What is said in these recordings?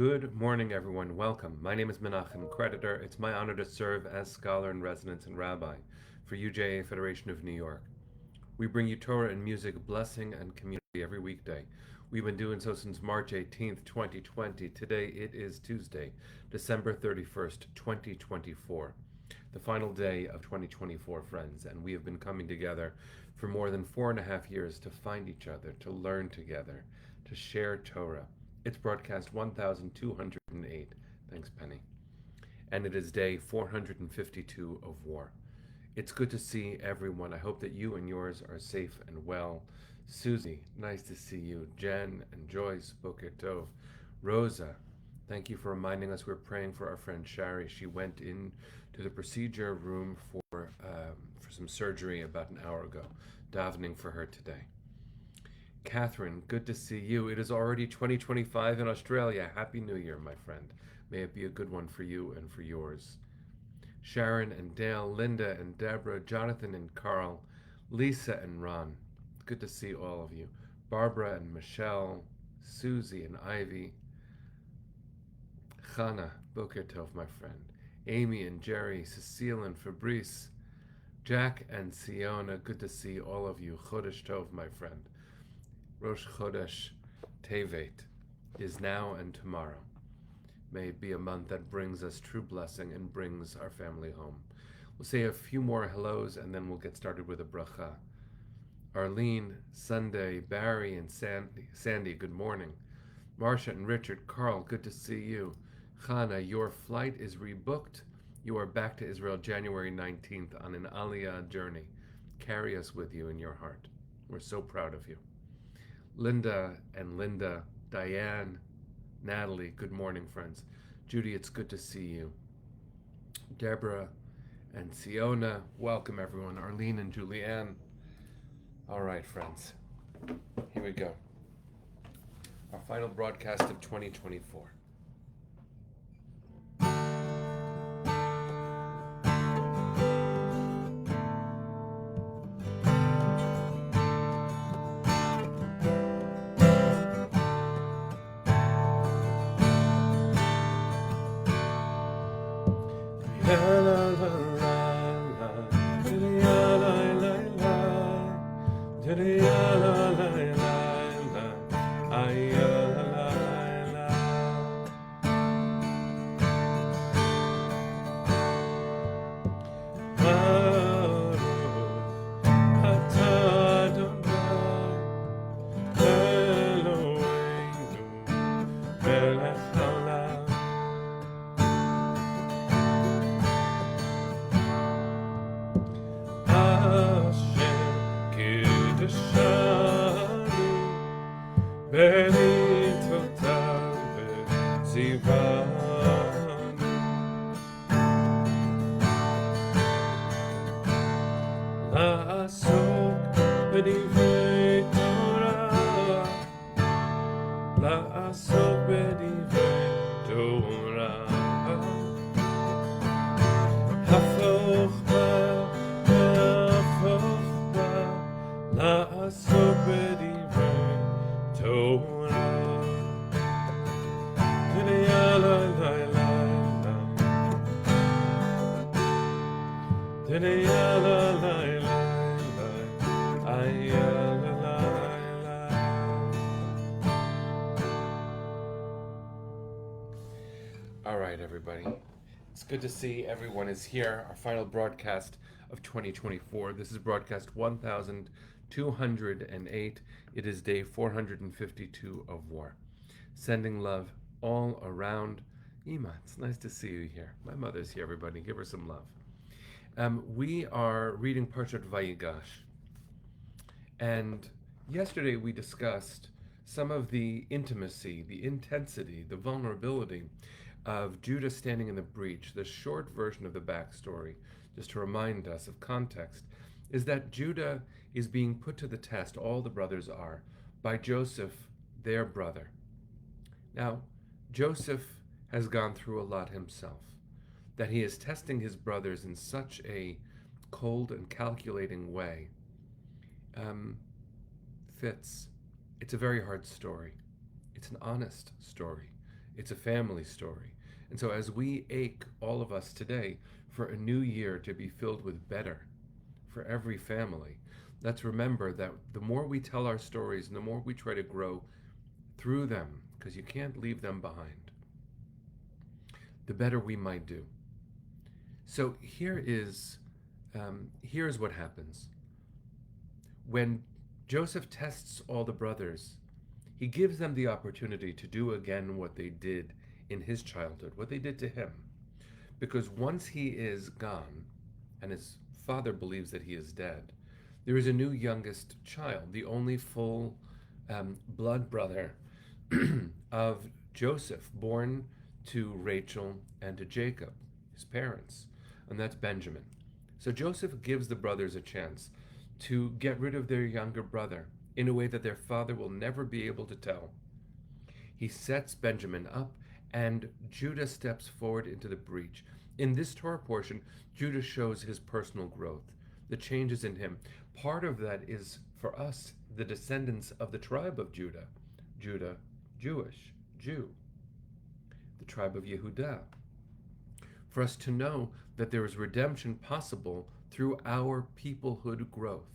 Good morning, everyone. Welcome. My name is Menachem Creditor. It's my honor to serve as scholar in residence and rabbi for UJA Federation of New York. We bring you Torah and music, blessing, and community every weekday. We've been doing so since March 18th, 2020. Today it is Tuesday, December 31st, 2024. The final day of 2024, friends, and we have been coming together for more than 4.5 years to find each other, to learn together, to share Torah. It's broadcast 1208. Thanks, Penny. And it is day 452 of war. It's good to see everyone. I hope that you and yours are safe and well. Susie, nice to see you. Jen and Joyce, Boker Tov. Rosa, thank you for reminding us we're praying for our friend Shari. She went in to the procedure room for some surgery about an hour ago. Davening for her today. Catherine, good to see you. It is already 2025 in Australia. Happy New Year, my friend. May it be a good one for you and for yours. Sharon and Dale, Linda and Deborah, Jonathan and Carl, Lisa and Ron. Good to see all of you. Barbara and Michelle, Susie and Ivy. Chana, Boker Tov, my friend. Amy and Jerry, Cecile and Fabrice. Jack and Siona, good to see all of you. Chodesh Tov, my friend. Rosh Chodesh Tevet is now and tomorrow. May it be a month that brings us true blessing and brings our family home. We'll say a few more hellos and then we'll get started with a bracha. Arlene, Sunday, Barry, and Sandy, good morning. Marcia and Richard, Carl, good to see you. Chana, your flight is rebooked. You are back to Israel January 19th on an Aliyah journey. Carry us with you in your heart. We're so proud of you. Linda, Diane, Natalie, good morning, friends. Judy, it's good to see you. Deborah and Siona, welcome everyone. Arlene and Julianne. All right, friends, here we go. Our final broadcast of 2024. All right, everybody. It's good to see everyone is here. Our final broadcast of 2024. This is broadcast 1208. It is day 452 of war. Sending love all around. Ima, it's nice to see you here. My mother's here, everybody. Give her some love. We are reading Parshat Vayigash. And yesterday we discussed some of the intimacy, the intensity, the vulnerability of Judah standing in the breach. The short version of the backstory, just to remind us of context, is that Judah is being put to the test, all the brothers are, by Joseph, their brother. Now, Joseph has gone through a lot himself, that he is testing his brothers in such a cold and calculating way. Fits. It's a very hard story. It's an honest story. It's a family story. And so, as we ache, all of us today, for a new year to be filled with better for every family, let's remember that the more we tell our stories and the more we try to grow through them, because you can't leave them behind, the better we might do. So here's what happens when Joseph tests all the brothers. He gives them the opportunity to do again what they did in his childhood, what they did to him. Because once he is gone, and his father believes that he is dead, there is a new youngest child, the only full blood brother of Joseph, born to Rachel and to Jacob, his parents, and that's Benjamin. So Joseph gives the brothers a chance to get rid of their younger brother in a way that their father will never be able to tell. He sets Benjamin up, and Judah steps forward into the breach. In this Torah portion, Judah shows his personal growth, the changes in him. Part of that is, for us, the descendants of the tribe of Judah. Judah, Jewish, Jew. The tribe of Yehudah. For us to know that there is redemption possible through our peoplehood growth.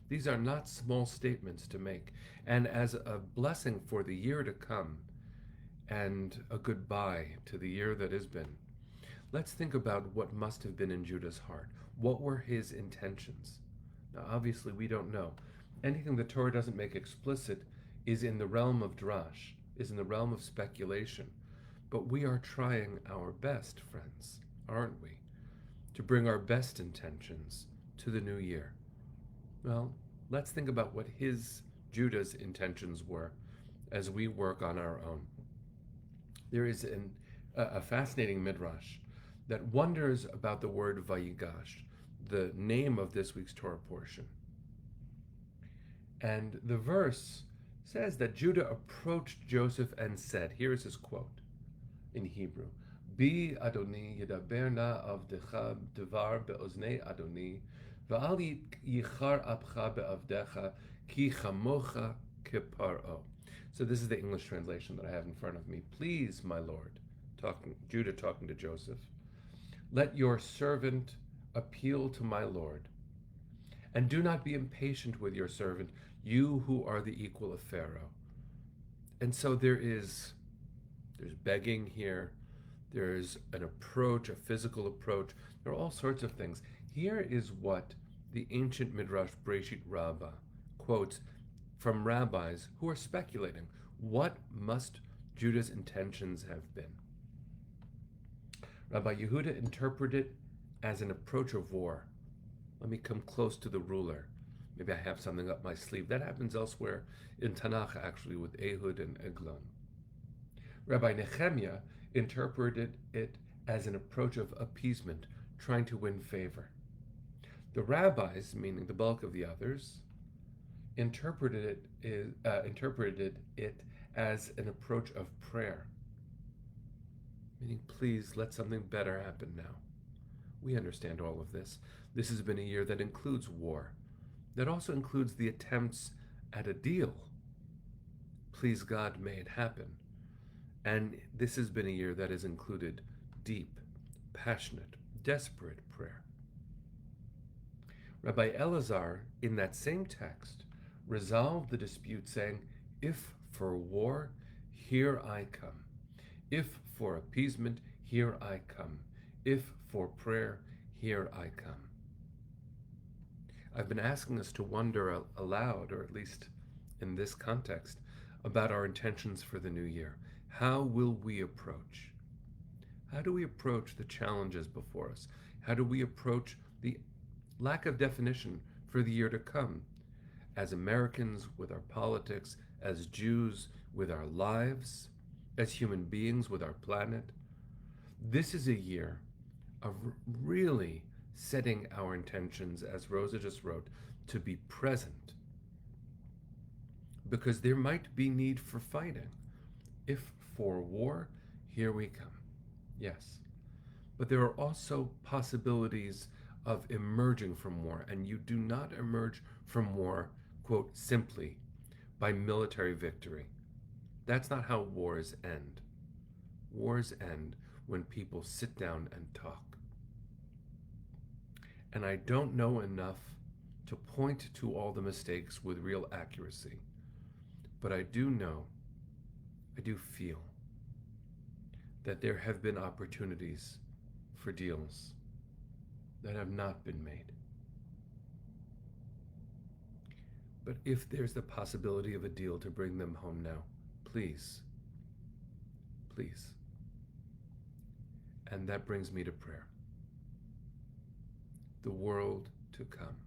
These are not small statements to make. And as a blessing for the year to come and a goodbye to the year that has been, let's think about what must have been in Judah's heart. What were his intentions? Now, obviously, we don't know. Anything the Torah doesn't make explicit is in the realm of drash, is in the realm of speculation. But we are trying our best, friends, aren't we, to bring our best intentions to the new year. Well, let's think about what Judah's intentions were as we work on our own. There is a fascinating midrash that wonders about the word Vayigash, the name of this week's Torah portion. And the verse says that Judah approached Joseph and said, here is his quote in Hebrew, Bi Adoni yedaber na avdecha devar beoznei Adoni, va'al yichar apcha be'avdecha ki chamocha keparo. So this is the English translation that I have in front of me. Please, my Lord, Judah talking to Joseph, let your servant appeal to my Lord, and do not be impatient with your servant, you who are the equal of Pharaoh. And so there's begging here, there's an approach, a physical approach, there are all sorts of things. Here is what the ancient Midrash Breshit Rabbah quotes from rabbis who are speculating. What must Judah's intentions have been? Rabbi Yehuda interpreted it as an approach of war. Let me come close to the ruler. Maybe I have something up my sleeve. That happens elsewhere in Tanakh, actually, with Ehud and Eglon. Rabbi Nehemiah interpreted it as an approach of appeasement, trying to win favor. The rabbis, meaning the bulk of the others, interpreted it as an approach of prayer, meaning, please let something better happen now. We understand all of this. This has been a year that includes war, that also includes the attempts at a deal. Please God, may it happen. And this has been a year that has included deep, passionate, desperate prayer. Rabbi Elazar, in that same text, resolved the dispute saying, if for war, here I come. If for appeasement, here I come. If for prayer, here I come. I've been asking us to wonder aloud, or at least in this context, about our intentions for the new year. How will we approach? How do we approach the challenges before us? How do we approach the lack of definition for the year to come? As Americans with our politics, as Jews with our lives, as human beings with our planet. This is a year of really setting our intentions, as Rosa just wrote, to be present. Because there might be need for fighting. If for war, here we come. Yes. But there are also possibilities of emerging from war, and you do not emerge from war, quote, simply by military victory. That's not how wars end. Wars end when people sit down and talk. And I don't know enough to point to all the mistakes with real accuracy, but I do know, I do feel that there have been opportunities for deals that have not been made. But if there's the possibility of a deal to bring them home now, please, please. And that brings me to prayer. The world to come,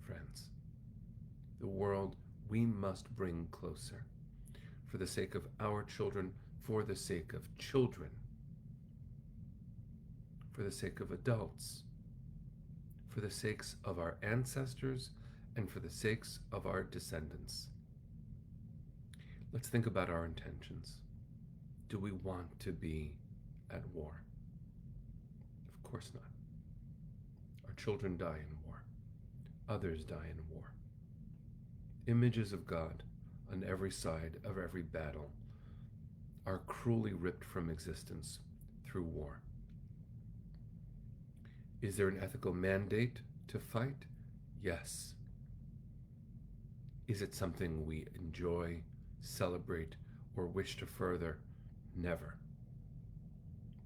friends. The world we must bring closer. For the sake of our children, for the sake of children, for the sake of adults, for the sakes of our ancestors, and for the sakes of our descendants. Let's think about our intentions. Do we want to be at war? Of course not. Our children die in war. Others die in war. Images of God on every side of every battle are cruelly ripped from existence through war. Is there an ethical mandate to fight? Yes. Is it something we enjoy, celebrate, or wish to further? Never.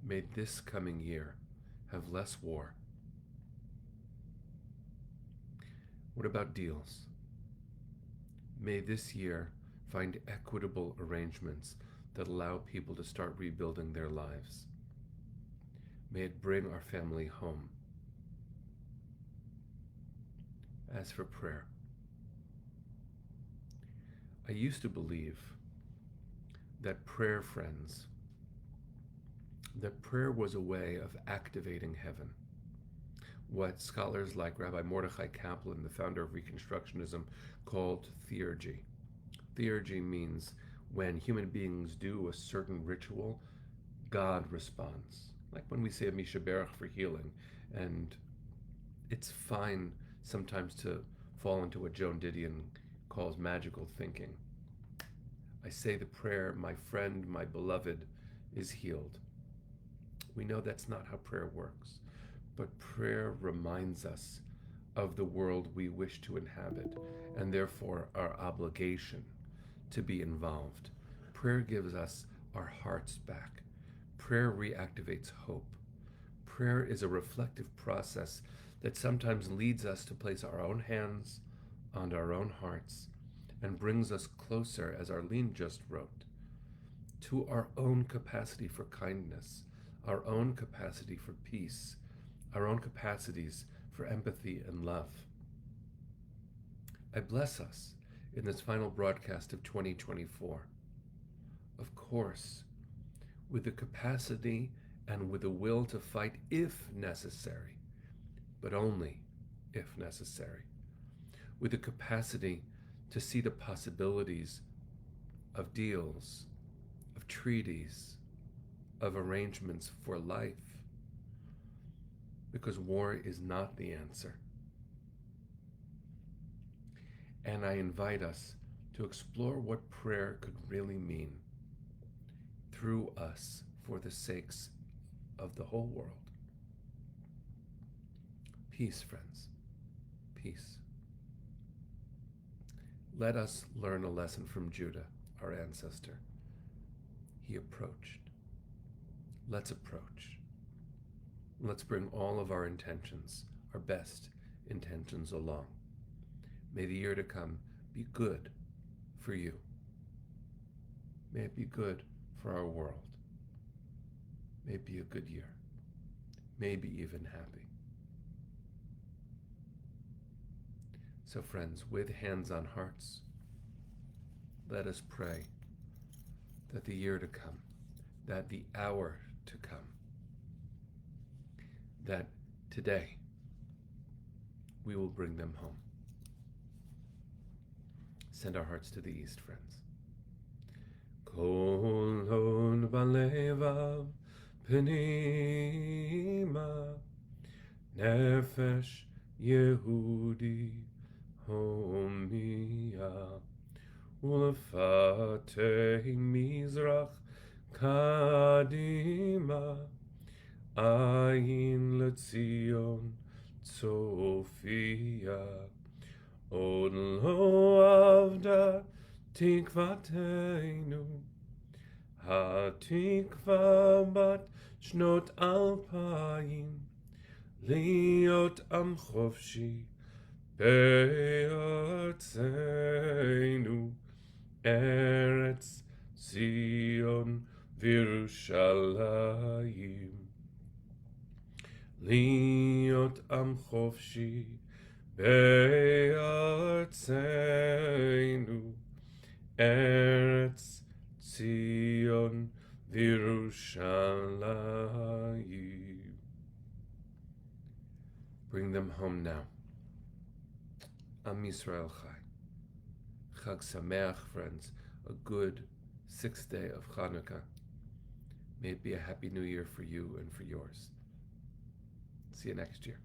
May this coming year have less war. What about deals? May this year find equitable arrangements that allow people to start rebuilding their lives. May it bring our family home. As for prayer, I used to believe that prayer, friends, that prayer was a way of activating heaven. What scholars like Rabbi Mordechai Kaplan, the founder of Reconstructionism, called theurgy. Theurgy means when human beings do a certain ritual, God responds. Like when we say a Misha Berach for healing, and it's fine sometimes to fall into what Joan Didion calls magical thinking. I say the prayer, my friend, my beloved is healed. We know that's not how prayer works, but prayer reminds us of the world we wish to inhabit, and therefore our obligation to be involved. Prayer gives us our hearts back. Prayer reactivates hope. Prayer is a reflective process that sometimes leads us to place our own hands on our own hearts and brings us closer, as Arlene just wrote, to our own capacity for kindness, our own capacity for peace, our own capacities for empathy and love. I bless us in this final broadcast of 2024. Of course, with the capacity and with the will to fight if necessary, but only if necessary. With the capacity to see the possibilities of deals, of treaties, of arrangements for life. Because war is not the answer. And I invite us to explore what prayer could really mean through us for the sakes of the whole world. Peace, friends. Peace. Let us learn a lesson from Judah, our ancestor. He approached. Let's approach. Let's bring all of our intentions, our best intentions along. May the year to come be good for you. May it be good for our world. May it be a good year. Maybe even happy. So friends, with hands on hearts, let us pray that the year to come, that the hour to come, that today we will bring them home. Send our hearts to the east, friends. Kol hod balevav penima nefesh Yehudi homia ulefatei mizrach Kadima, Ayin Letzion, Sophia, Od lo avda tikvateinu, Hatikva bat shnot alpayim, Liot am chofshi, Be'artzeinu, Eretz Zion Virushalayim. Liot am chofshi, Be'artzeinu, Eretz Zion Virushalayim. Bring them home now. Am Yisrael Chai. Chag Sameach, friends. A good 6th day of Hanukkah. May it be a happy new year for you and for yours. See you next year.